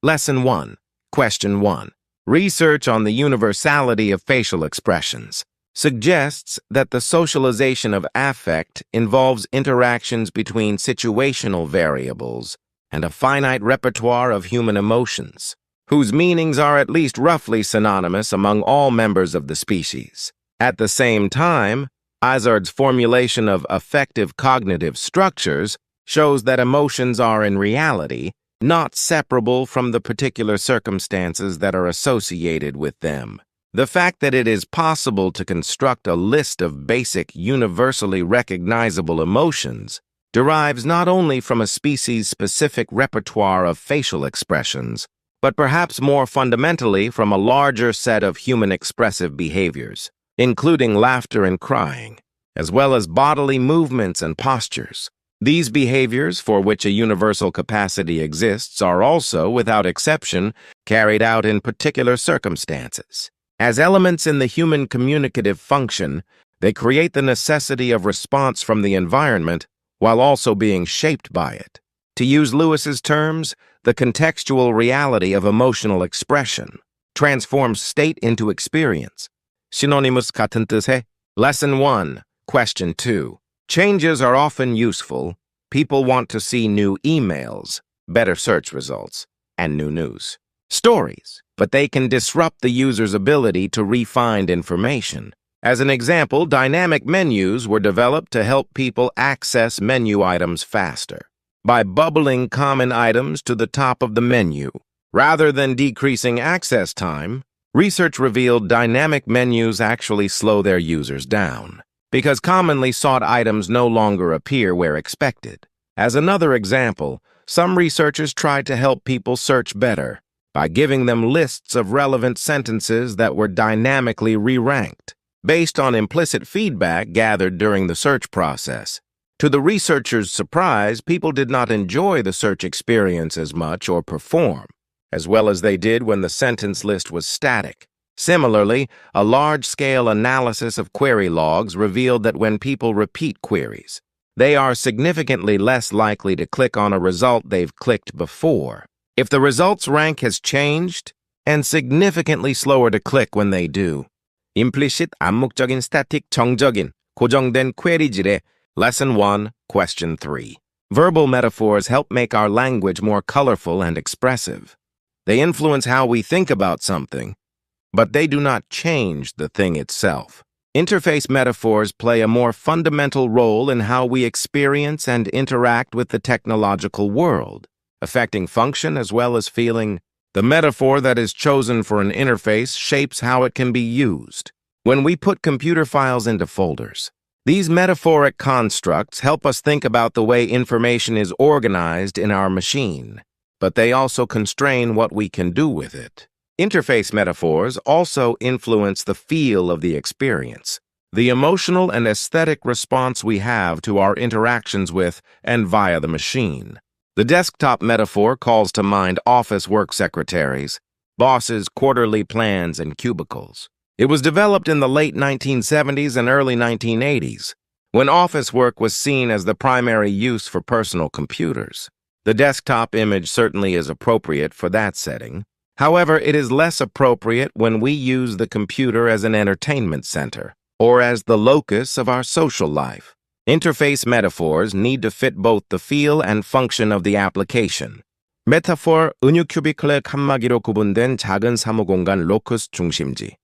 Lesson 1. Question 1. Research on the universality of facial expressions suggests that the socialization of affect involves interactions between situational variables and a finite repertoire of human emotions, whose meanings are at least roughly synonymous among all members of the species. At the same time, Izard's formulation of affective cognitive structures shows that emotions are in reality not separable from the particular circumstances that are associated with them. The fact that it is possible to construct a list of basic, universally recognizable emotions derives not only from a species-specific repertoire of facial expressions, but perhaps more fundamentally from a larger set of human expressive behaviors, including laughter and crying, as well as bodily movements and postures. These behaviors, for which a universal capacity exists, are also, without exception, carried out in particular circumstances. As elements in the human communicative function, they create the necessity of response from the environment while also being shaped by it. To use Lewis's terms, the contextual reality of emotional expression transforms state into experience. Synonymous 같은 뜻의 Lesson 1. Question 2. Changes are often useful. People want to see new emails, better search results, and new news. Stories, but they can disrupt the user's ability to re-find information. As an example, dynamic menus were developed to help people access menu items faster by bubbling common items to the top of the menu. Rather than decreasing access time, research revealed dynamic menus actually slow their users down, because commonly sought items no longer appear where expected. As another example, some researchers tried to help people search better by giving them lists of relevant sentences that were dynamically re-ranked, based on implicit feedback gathered during the search process. To the researchers' surprise, people did not enjoy the search experience as much or perform as well as they did when the sentence list was static. Similarly, a large-scale analysis of query logs revealed that when people repeat queries, they are significantly less likely to click on a result they've clicked before if the result's rank has changed, and significantly slower to click when they do. Implicit 암묵적인 static 정적인 고정된 퀘리질의 Lesson 1, Question 3. Verbal metaphors help make our language more colorful and expressive. They influence how we think about something, but they do not change the thing itself. Interface metaphors play a more fundamental role in how we experience and interact with the technological world, affecting function as well as feeling. The metaphor that is chosen for an interface shapes how it can be used. When we put computer files into folders, these metaphoric constructs help us think about the way information is organized in our machine, but they also constrain what we can do with it. Interface metaphors also influence the feel of the experience, the emotional and aesthetic response we have to our interactions with and via the machine. The desktop metaphor calls to mind office work secretaries, bosses, quarterly plans, and cubicles. It was developed in the late 1970s and early 1980s, when office work was seen as the primary use for personal computers. The desktop image certainly is appropriate for that setting. However, it is less appropriate when we use the computer as an entertainment center or as the locus of our social life. Interface metaphors need to fit both the feel and function of the application. 메타포 은유 큐비클의 칸막이로 구분된 작은 사무공간 로커스 중심지.